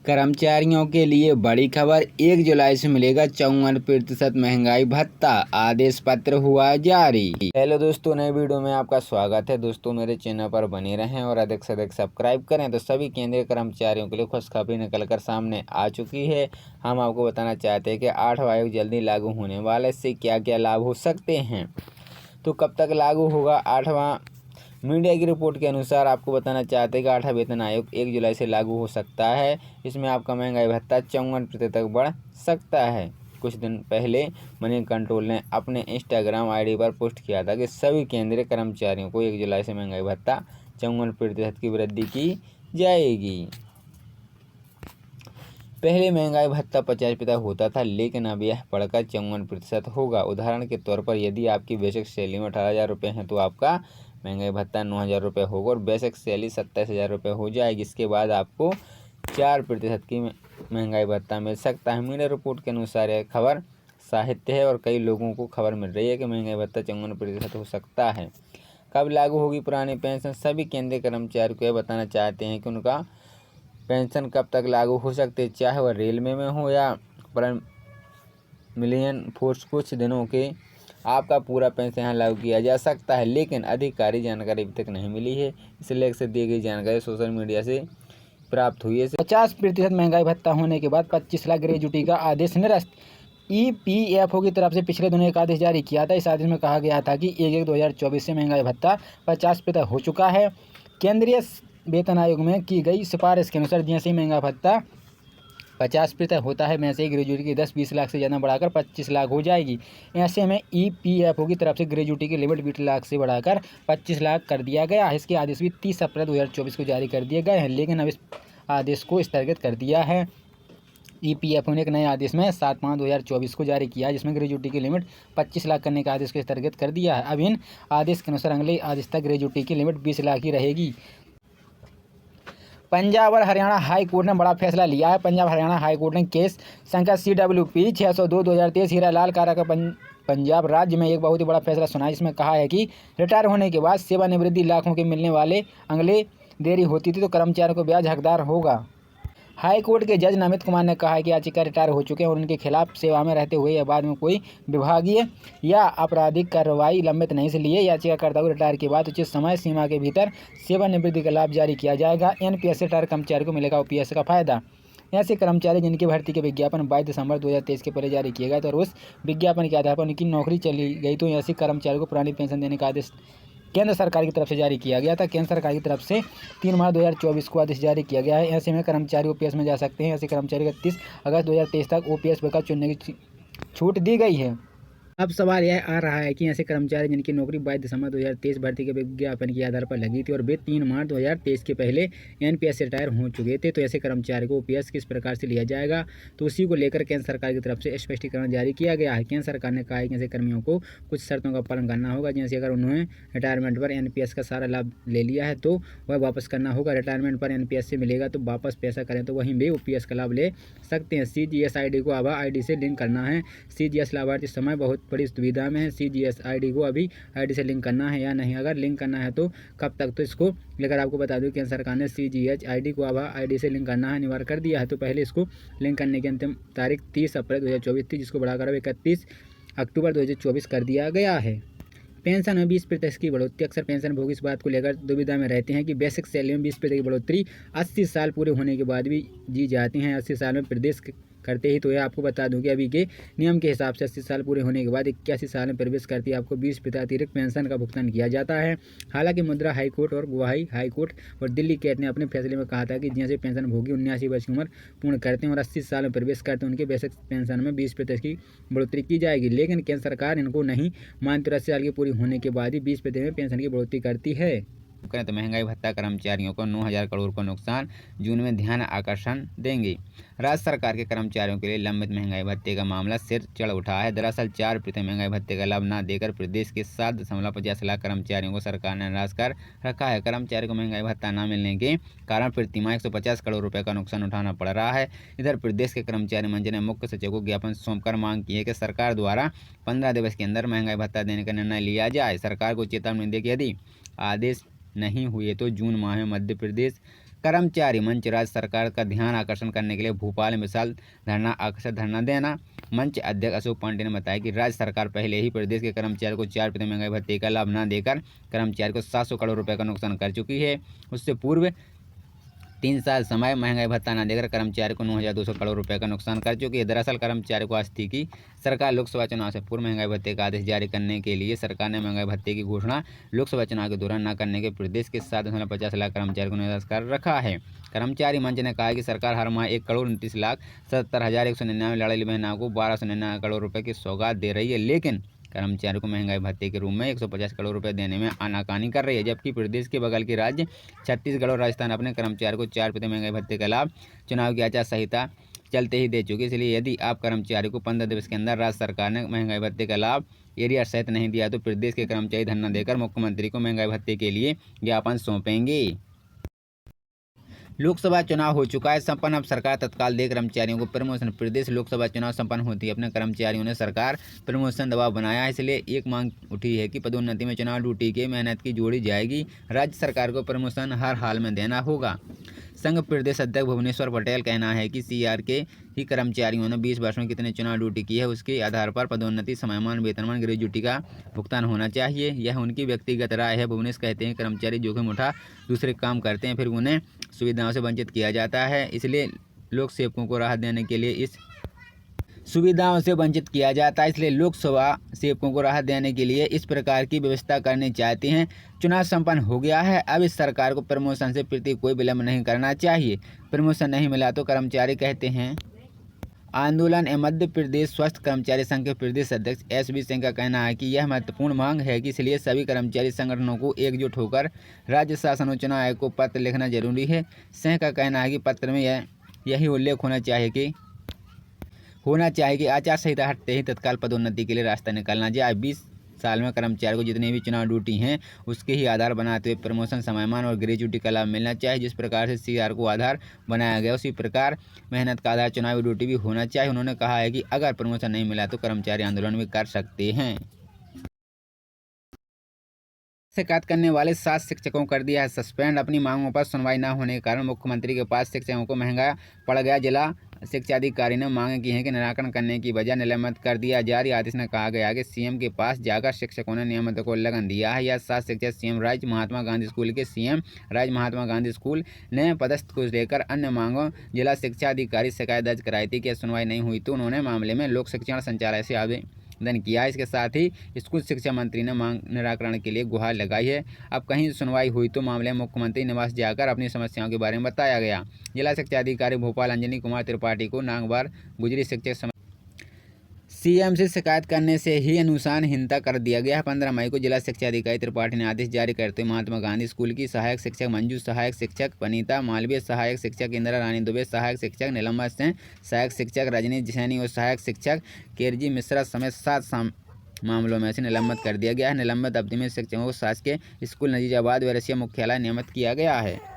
कर्मचारियों के लिए बड़ी खबर, 1 जुलाई से मिलेगा 54% महंगाई भत्ता, आदेश पत्र हुआ जारी। हेलो दोस्तों, नए वीडियो में आपका स्वागत है। दोस्तों मेरे चैनल पर बने रहें और अधिक से अधिक सब्सक्राइब करें। तो सभी केंद्रीय कर्मचारियों के लिए खुशखबरी निकलकर सामने आ चुकी है। हम आपको बताना चाहते हैं कि 8वां आयोग जल्दी लागू होने वाला है। इससे क्या क्या लाभ हो सकते हैं, तो कब तक लागू होगा 8वां। मीडिया की रिपोर्ट के अनुसार आपको बताना चाहते हैं कि 8वां वेतन आयोग 1 जुलाई से लागू हो सकता है। इसमें आपका महंगाई भत्ता 54% तक बढ़ सकता है। कुछ दिन पहले मनी कंट्रोल ने अपने इंस्टाग्राम आईडी पर पोस्ट किया था कि सभी केंद्रीय कर्मचारियों को 1 जुलाई से महंगाई भत्ता 54% की वृद्धि की जाएगी। पहले महंगाई भत्ता 50% होता था, लेकिन अब यह बढ़कर 54% होगा। उदाहरण के तौर पर यदि आपकी बेसिक सैलरी में 18,000 रुपये है तो आपका महंगाई भत्ता 9,000 रुपये होगा और बेसिक सैलरी 27,000 रुपये हो जाएगी। इसके बाद आपको 4% की महंगाई भत्ता मिल सकता है। मीडिया रिपोर्ट के अनुसार यह खबर साहित्य है और कई लोगों को खबर मिल रही है कि महंगाई भत्ता 54% हो सकता है। कब लागू होगी पुरानी पेंशन? सभी केंद्रीय कर्मचारियों को यह बताना चाहते हैं कि उनका पेंशन कब तक लागू हो सकती है, चाहे वह रेलवे में हो या मिलियन फोर्स। कुछ दिनों के आपका पूरा पेंशन यहाँ लागू किया जा सकता है, लेकिन आधिकारिक जानकारी अभी तक नहीं मिली है। इसलिए अक्सर दी गई जानकारी सोशल मीडिया से प्राप्त हुई है। 50% महंगाई भत्ता होने के बाद 25 लाख ग्रेजुटी का आदेश निरस्त। ईपीएफओ की तरफ से पिछले दिनों एक आदेश जारी किया था। इस आदेश में कहा गया था कि 1/1/2024 से महंगाई भत्ता 50% हो चुका है। केंद्रीय वेतन आयोग में की गई सिफारिश के अनुसार जैसे ही महंगा भत्ता 50% होता है, वैसे ही ग्रेजुटी की 10-20 लाख से ज़्यादा बढ़ाकर 25 लाख हो जाएगी। ऐसे में ईपीएफओ की तरफ से ग्रेजुटी की लिमिट 20 लाख से बढ़ाकर 25 लाख कर दिया गया है। इसके आदेश भी 30 अप्रैल 2024 को जारी कर दिए गए हैं, लेकिन अब इस आदेश को स्थगित कर दिया है। ईपीएफओ ने एक नए आदेश में 7/5/2024 को जारी किया है, जिसमें ग्रेजुटी की लिमिट 25 लाख करने का आदेश को स्थगित कर दिया है। अब इन आदेश के अनुसार अगले आदेश तक ग्रेजुटी की लिमिट 20 लाख ही रहेगी। पंजाब और हरियाणा हाई कोर्ट ने बड़ा फैसला लिया है। पंजाब हरियाणा हाई कोर्ट ने केस संख्या CWP 602/2023 हीरालाल कारा का पंजाब राज्य में एक बहुत ही बड़ा फैसला सुना है। इसमें कहा है कि रिटायर होने के बाद सेवानिवृत्ति लाखों के मिलने वाले अगले देरी होती थी तो कर्मचारियों को ब्याज हकदार होगा। हाई कोर्ट के जज नमित कुमार ने कहा है कि याचिका रिटायर हो चुके हैं और उनके खिलाफ सेवा में रहते हुए या बाद में कोई विभागीय या आपराधिक कार्रवाई लंबित नहीं, इसलिए याचिकाकर्ता को रिटायर के बाद उचित समय सीमा के भीतर सेवानिवृत्ति का लाभ जारी किया जाएगा। एनपीएस से रिटायर कर्मचारी को मिलेगा ओपीएस का फायदा। ऐसे कर्मचारी जिनकी भर्ती के विज्ञापन 22 दिसंबर 2023 के पहले जारी किए गए थे और उस विज्ञापन के आधार पर उनकी नौकरी चली गई, तो ऐसे कर्मचारियों को पुरानी पेंशन देने का आदेश केंद्र सरकार की तरफ से जारी किया गया था। केंद्र सरकार की तरफ से 3 मार्च 2024 को आदेश जारी किया गया है। ऐसे में कर्मचारी ओपीएस में जा सकते हैं। ऐसे कर्मचारी 31 अगस्त 2023 तक ओपीएस विकल्प चुनने की छूट दी गई है। अब सवाल यह आ रहा है कि ऐसे कर्मचारी जिनकी नौकरी 22 दिसंबर 2023 भर्ती के विज्ञापन के आधार पर लगी थी और वे 3 मार्च 2023 के पहले एनपीएस से रिटायर हो चुके थे, तो ऐसे कर्मचारी को ओपीएस किस प्रकार से लिया जाएगा, तो उसी को लेकर केंद्र सरकार की तरफ से स्पष्टीकरण जारी किया गया है। केंद्र सरकार ने कहा है कि ऐसे कर्मियों को कुछ शर्तों का पालन करना होगा, जैसे अगर उन्होंने रिटायरमेंट पर एनपीएस का सारा लाभ ले लिया है तो वह वापस करना होगा। रिटायरमेंट पर एनपीएस से मिलेगा तो वापस पैसा करें तो वहीं भी ओपीएस का लाभ ले सकते हैं। CGS आईडी को आभा आईडी से लिंक करना है। CGS लाभार्थी समय बहुत बड़ी दुविधा में है। CGS आईडी को अभी आईडी से लिंक करना है या नहीं, अगर लिंक करना है तो कब तक, तो इसको लेकर आपको बता दूं केंद्र सरकार ने CGS आईडी को आभा आईडी से लिंक करना है अनिवार्य कर दिया है। तो पहले इसको लिंक करने की अंतिम तारीख 30 अप्रैल 2024 थी, जिसको बढ़ाकर अब 31 अक्टूबर 2024 कर दिया गया है। पेंशन में 20% की बढ़ोतरी। अक्सर पेंशन भोगी इस बात को लेकर दुविधा में रहते हैं कि बेसिक सैलरी में 20% की बढ़ोतरी 80 साल पूरे होने के बाद भी दी जाती हैं। 80 साल में प्रवेश करते ही, तो ये आपको बता दूं कि अभी के नियम के हिसाब से 80 साल पूरे होने के बाद 81 साल में प्रवेश करते ही आपको 20% अतिरिक्त पेंशन का भुगतान किया जाता है। हालांकि मद्रास हाई कोर्ट और गुवाहाटी हाई कोर्ट और दिल्ली कैट ने अपने फैसले में कहा था कि जैसे पेंशन भोगी 79 वर्ष की उम्र पूर्ण करते हैं और 80 साल में प्रवेश करते हैं, उनके बेसिक पेंशन में 20% की बढ़ोतरी की जाएगी। लेकिन केंद्र सरकार इनको नहीं मानती, 80 साल की पूरी होने के बाद ही 20% में पेंशन की बढ़ोतरी करती है। करें तो महंगाई भत्ता कर्मचारियों को 9,000 करोड़ का नुकसान, जून में ध्यान आकर्षण देंगे। राज्य सरकार के कर्मचारियों के लिए लंबित महंगाई भत्ते का मामला सिर चढ़ उठा है। दरअसल 4% महंगाई भत्ते का लाभ न देकर प्रदेश के 7.50 लाख कर्मचारियों को सरकार ने निराश कर रखा है। कर्मचारियों को महंगाई भत्ता न मिलने के कारण प्रतिमाह 150 करोड़ रुपये का नुकसान उठाना पड़ रहा है। इधर प्रदेश के कर्मचारी मंच ने मुख्य सचिव को ज्ञापन सौंपकर मांग की है कि सरकार द्वारा 15 दिवस के अंदर महंगाई भत्ता देने का निर्णय लिया जाए। सरकार को चेतावनी दी कि यदि आदेश नहीं हुए तो जून माह में मध्य प्रदेश कर्मचारी मंच राज्य सरकार का ध्यान आकर्षण करने के लिए भोपाल में विशाल धरना देना। मंच अध्यक्ष अशोक पांडे ने बताया कि राज्य सरकार पहले ही प्रदेश के कर्मचारियों को 4% महंगाई भत्ते का लाभ न देकर कर्मचारी को 700 करोड़ रुपए का नुकसान कर चुकी है। उससे पूर्व 3 साल समय महंगाई भत्ता न देकर कर्मचारी को 9,200 करोड़ रुपए का नुकसान कर चुकी है। दरअसल कर्मचारी को आज थी कि सरकार लोकसभा चुनाव से पूर्व महंगाई भत्ते का आदेश जारी करने के लिए सरकार ने महंगाई भत्ते की घोषणा लोकसभा चुनाव के दौरान न करने के प्रदेश के 7.50 लाख कर्मचारी को निराश कर रखा है। कर्मचारी मंच ने कहा कि सरकार हर माह 1,29,77,199 लाड़ली बहनों को 1,299 करोड़ रुपए की सौगात दे रही है, लेकिन कर्मचारियों को महंगाई भत्ते के रूप में 150 करोड़ रुपए देने में आनाकानी कर रही है। जबकि प्रदेश के बगल के राज्य छत्तीसगढ़ और राजस्थान अपने कर्मचारियों को 4% महंगाई भत्ते का लाभ चुनाव की आचार संहिता चलते ही दे चुकी। इसलिए यदि आप कर्मचारी को 15 दिवस के अंदर राज्य सरकार ने महंगाई भत्ते का लाभ एरिया सहित नहीं दिया तो प्रदेश के कर्मचारी धरना देकर मुख्यमंत्री को महंगाई भत्ते के लिए ज्ञापन सौंपेंगे। लोकसभा चुनाव हो चुका है संपन्न, अब सरकार तत्काल दे कर्मचारियों को प्रमोशन। प्रदेश लोकसभा चुनाव संपन्न होती है अपने कर्मचारियों ने सरकार प्रमोशन दबाव बनाया है, इसलिए एक मांग उठी है कि पदोन्नति में चुनाव ड्यूटी के मेहनत की जोड़ी जाएगी। राज्य सरकार को प्रमोशन हर हाल में देना होगा। संघ प्रदेश अध्यक्ष भुवनेश्वर पटेल कहना है कि सीआर के ही कर्मचारियों ने 20 वर्ष में कितने चुनाव ड्यूटी की है उसके आधार पर पदोन्नति, समयमान, वेतनमान, ग्रेजुटी का भुगतान होना चाहिए। यह उनकी व्यक्तिगत राय है। भुवनेश कहते हैं कर्मचारी जोखिम उठा दूसरे काम करते हैं, फिर उन्हें सुविधाओं से वंचित किया जाता है, इसलिए लोक सेवकों को राहत देने के लिए इस प्रकार की व्यवस्था करनी चाहते हैं। चुनाव संपन्न हो गया है, अब इस सरकार को प्रमोशन से प्रति कोई विलंब नहीं करना चाहिए। प्रमोशन नहीं मिला तो कर्मचारी कहते हैं आंदोलन। मध्य प्रदेश स्वस्थ कर्मचारी संघ के प्रदेश अध्यक्ष SV सिंह का कहना है कि यह महत्वपूर्ण मांग है कि इसलिए सभी कर्मचारी संगठनों को एकजुट होकर राज्य शासन और चुनाव आयोग को पत्र लिखना जरूरी है। सिंह का कहना है कि पत्र में यही उल्लेख होना चाहिए कि आचार संहिता हटते ही तत्काल पदोन्नति के लिए रास्ता निकालना जाए। 20 साल में कर्मचारी को जितनी भी चुनाव ड्यूटी हैं उसके ही आधार बनाते हुए प्रमोशन, समयमान और ग्रेजुटी का लाभ मिलना चाहिए। जिस प्रकार से सीआर को आधार बनाया गया उसी प्रकार मेहनत का आधार चुनावी ड्यूटी भी होना चाहिए। उन्होंने कहा है कि अगर प्रमोशन नहीं मिला तो कर्मचारी आंदोलन भी कर सकते हैं। शिकायत करने वाले 7 शिक्षकों को कर दिया है सस्पेंड। अपनी मांगों पर सुनवाई न होने के कारण मुख्यमंत्री के पास शिक्षकों को महंगा पड़ गया। जिला शिक्षा अधिकारी ने मांग की है कि निराकरण करने की बजाय निलंबित कर दिया। जारी आदेश में कहा गया कि सीएम के पास जाकर शिक्षकों ने नियमित को उल्लंघन दिया है। यह 7 शिक्षक सीएम राज्य महात्मा गांधी स्कूल के सीएम राज्य महात्मा गांधी स्कूल ने पदस्थ को लेकर अन्य मांगों जिला शिक्षा अधिकारी शिकायत दर्ज कराई थी कि सुनवाई नहीं हुई तो उन्होंने मामले में लोक शिक्षण संचालय से आवेदन किया। इसके साथ ही स्कूल शिक्षा मंत्री ने मांग निराकरण के लिए गुहार लगाई है। अब कहीं सुनवाई हुई तो मामले में मुख्यमंत्री निवास जाकर अपनी समस्याओं के बारे में बताया गया। जिला शिक्षा अधिकारी भोपाल अंजनी कुमार त्रिपाठी को नागवार गुजरी शिक्षक सीएम से शिकायत करने से ही अनुशासनहीनता कर दिया गया है। 15 मई को जिला शिक्षा अधिकारी त्रिपाठी ने आदेश जारी करते हुए महात्मा गांधी स्कूल की सहायक शिक्षक मंजू, सहायक शिक्षक पनीता मालवीय, सहायक शिक्षक इंदिरा रानी दुबे, सहायक शिक्षक निलंबित सिंह, सहायक शिक्षक रजनी सैनी और सहायक शिक्षक केरजी मिश्रा समेत 7 मामलों में से निलंबित कर दिया गया है। निलंबित अवधि में शिक्षकों को शासकीय स्कूल नजीजाबाद व रसिया मुख्यालय नियमित किया गया है।